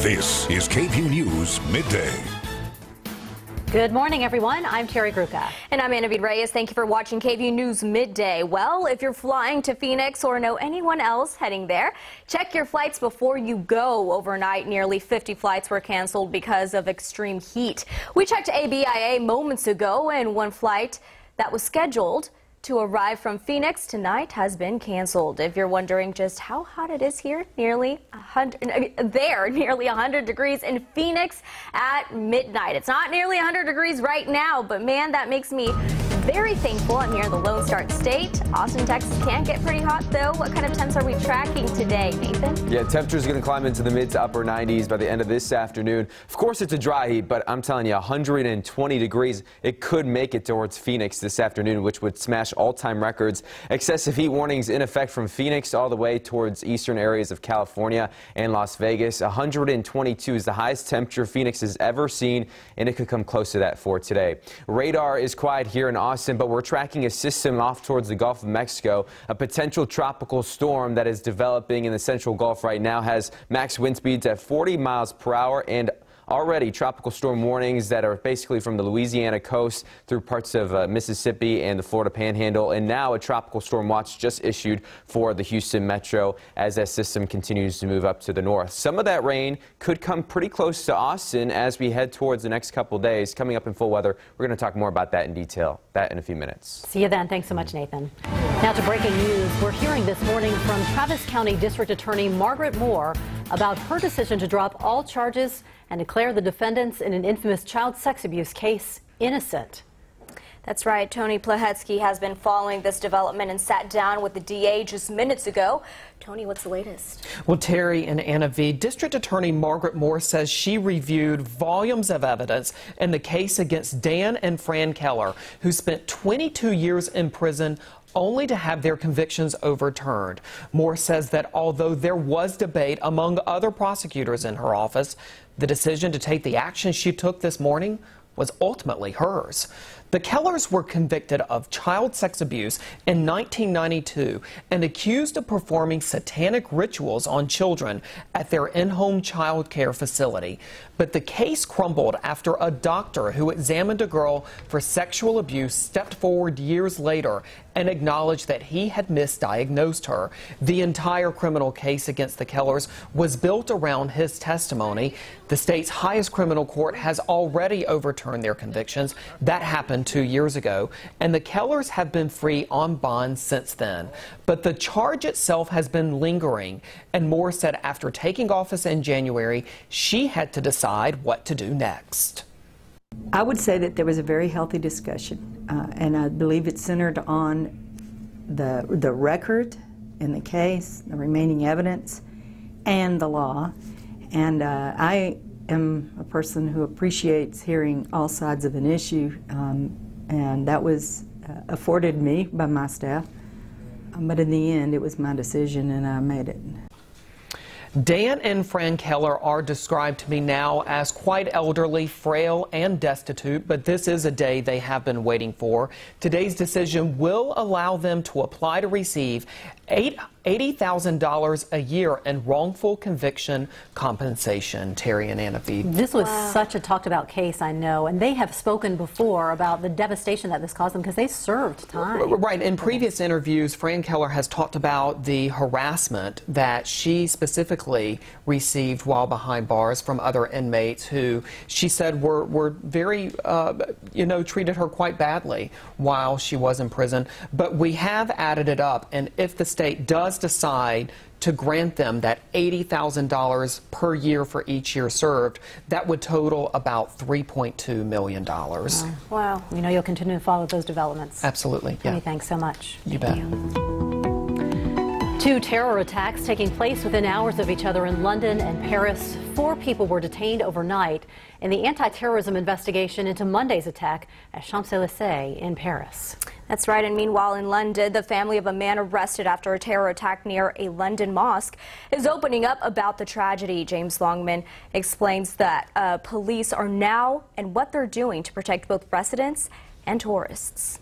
This is KVUE News Midday. Good morning, everyone. I'm Terry Gruca. And I'm Anna Reyes. Thank you for watching KVUE News Midday. Well, if you're flying to Phoenix or know anyone else heading there, check your flights before you go. Overnight, nearly 50 flights were canceled because of extreme heat. We checked ABIA moments ago, and one flight that was scheduled to arrive from Phoenix tonight has been canceled. If you're wondering just how hot it is here, nearly 100 degrees in Phoenix at midnight. It's not nearly 100 degrees right now, but man, that makes me very thankful. I'm here in the Lone Star State. Austin, Texas can get pretty hot though. What kind of temps are we tracking today, Nathan? Yeah, temperatures are going to climb into the mid to upper 90s by the end of this afternoon. Of course, it's a dry heat, but I'm telling you, 120 degrees. It could make it towards Phoenix this afternoon, which would smash all-time records. Excessive heat warnings in effect from Phoenix all the way towards eastern areas of California and Las Vegas. 122 is the highest temperature Phoenix has ever seen, and it could come close to that for today. Radar is quiet here in Austin, but we're tracking a system off towards the Gulf of Mexico. A potential tropical storm that is developing in the central Gulf right now has max wind speeds at 40 miles per hour and already tropical storm warnings that are basically from the Louisiana coast through parts of Mississippi and the Florida Panhandle, and now a tropical storm watch just issued for the Houston metro as that system continues to move up to the north. Some of that rain could come pretty close to Austin as we head towards the next couple days. Coming up in full weather, we're going to talk more about that in detail, that in a few minutes. See you then. Thanks so much, Nathan. Now to breaking news. We're hearing this morning from Travis County District Attorney Margaret Moore about her decision to drop all charges and declare the defendants in an infamous child sex abuse case innocent. That's right. Tony Plahetsky has been following this development and sat down with the DA just minutes ago. Tony, what's the latest? Well, Terry and Anna V, District Attorney Margaret Moore says she reviewed volumes of evidence in the case against Dan and Fran Keller, who spent 22 years in prison only to have their convictions overturned. Moore says that although there was debate among other prosecutors in her office, the decision to take the action she took this morning was ultimately hers. The Kellers were convicted of child sex abuse in 1992 and accused of performing satanic rituals on children at their in-home child care facility. But the case crumbled after a doctor who examined a girl for sexual abuse stepped forward years later and acknowledged that he had misdiagnosed her. The entire criminal case against the Kellers was built around his testimony. The state's highest criminal court has already overturned their convictions. That happened 2 years ago, and the Kellers have been free on bond since then. But the charge itself has been lingering, and Moore said after taking office in January, she had to decide what to do next. I would say that there was a very healthy discussion, and I believe it centered on the record in the case, the remaining evidence, and the law. And I am a person who appreciates hearing all sides of an issue, and that was afforded me by my staff. But in the end, it was my decision, and I made it. Dan and Fran Keller are described to me now as quite elderly, frail, and destitute, but this is a day they have been waiting for. Today's decision will allow them to apply to receive $80,000 a year in wrongful conviction compensation. Terry and Anna V. This was such a talked about case, I know, and they have spoken before about the devastation that this caused them because they served time. Right. In previous interviews, Fran Keller has talked about the harassment that she specifically received while behind bars from other inmates who she said were very, treated her quite badly while she was in prison. But we have added it up, and if the state does decide to grant them that $80,000 per year for each year served, that would total about $3.2 million. Wow. You know, you'll continue to follow those developments. Absolutely. Tony, thanks so much. You bet. Two terror attacks taking place within hours of each other in London and Paris. 4 people were detained overnight in the anti-terrorism investigation into Monday's attack at Champs-Élysées in Paris. That's right. And meanwhile, in London, the family of a man arrested after a terror attack near a London mosque is opening up about the tragedy. James Longman explains that police are now and what they're doing to protect both residents and tourists.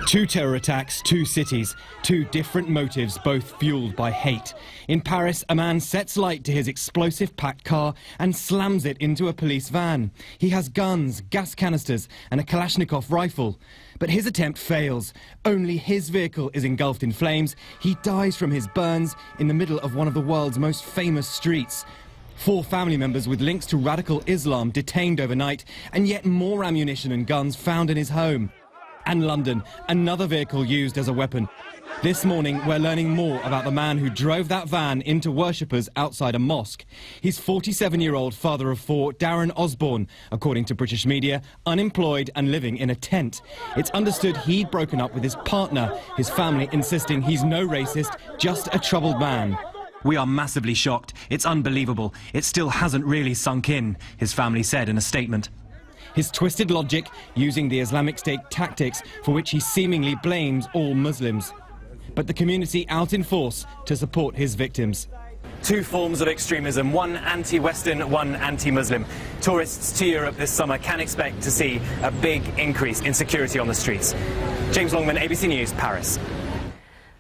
Two terror attacks, two cities, two different motives, both fueled by hate. In Paris, a man sets light to his explosive packed car and slams it into a police van. He has guns, gas canisters and a Kalashnikov rifle. But his attempt fails. Only his vehicle is engulfed in flames. He dies from his burns in the middle of one of the world's most famous streets. 4 family members with links to radical Islam detained overnight, and yet more ammunition and guns found in his home. And London, another vehicle used as a weapon. This morning, we're learning more about the man who drove that van into worshippers outside a mosque. He's 47-year-old father of 4, Darren Osborne, according to British media, unemployed and living in a tent. It's understood he'd broken up with his partner, his family insisting he's no racist, just a troubled man. We are massively shocked. It's unbelievable. It still hasn't really sunk in, his family said in a statement. His twisted logic, using the Islamic State tactics for which he seemingly blames all Muslims. But the community out in force to support his victims. 2 forms of extremism, one anti-Western, one anti-Muslim. Tourists to Europe this summer can expect to see a big increase in security on the streets. James Longman, ABC News, Paris.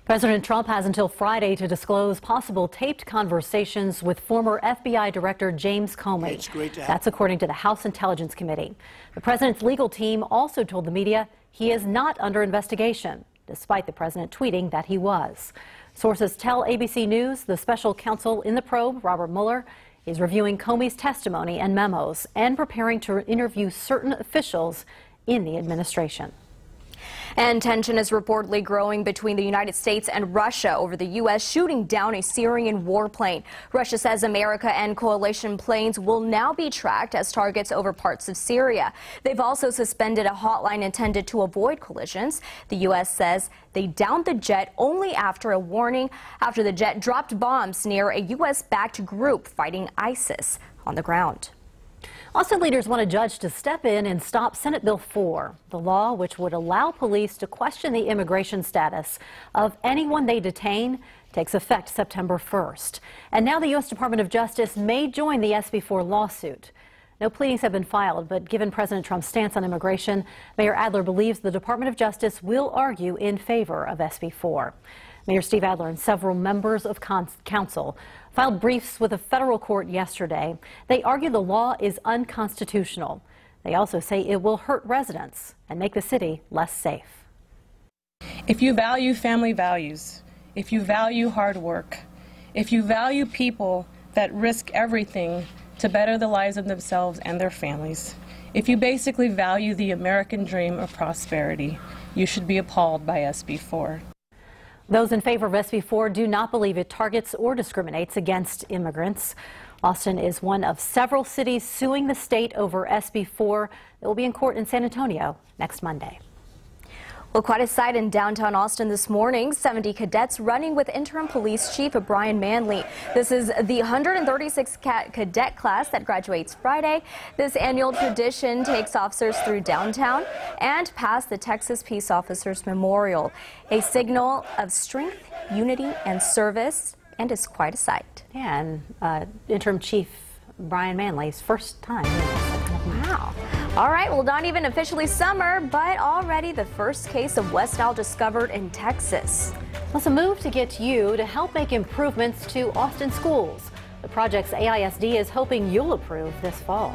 President Trump has until Friday to disclose possible taped conversations with former FBI Director James Comey. That's according to the House Intelligence Committee. The president's legal team also told the media he is not under investigation, despite the president tweeting that he was. Sources tell ABC News the special counsel in the probe, Robert Mueller, is reviewing Comey's testimony and memos and preparing to interview certain officials in the administration. And tension is reportedly growing between the United States and Russia over the U.S. shooting down a Syrian warplane. Russia says America and coalition planes will now be tracked as targets over parts of Syria. They've also suspended a hotline intended to avoid collisions. The U.S. says they downed the jet only after a warning after the jet dropped bombs near a U.S.-backed group fighting ISIS on the ground. Austin leaders want a judge to step in and stop Senate Bill 4, the law which would allow police to question the immigration status of anyone they detain, takes effect September 1st. And now the U.S. Department of Justice may join the SB 4 lawsuit. No pleadings have been filed, but given President Trump's stance on immigration, Mayor Adler believes the Department of Justice will argue in favor of SB 4. Mayor Steve Adler and several members of council filed briefs with a federal court yesterday. They argue the law is unconstitutional. They also say it will hurt residents and make the city less safe. If you value family values, if you value hard work, if you value people that risk everything to better the lives of themselves and their families, if you basically value the American dream of prosperity, you should be appalled by SB 4. Those in favor of SB 4 do not believe it targets or discriminates against immigrants. Austin is one of several cities suing the state over SB 4 that will be in court in San Antonio next Monday. Well, quite a sight in downtown Austin this morning. 70 cadets running with interim police chief Brian Manley. This is the 136th cadet class that graduates Friday. This annual tradition takes officers through downtown and past the Texas Peace Officers Memorial, a signal of strength, unity, and service, and is quite a sight. Yeah, and interim chief Brian Manley's first time. Wow. All right, well, not even officially summer, but already the first case of West Nile discovered in Texas. Plus, a move to get you to help make improvements to Austin schools. The project's AISD is hoping you'll approve this fall.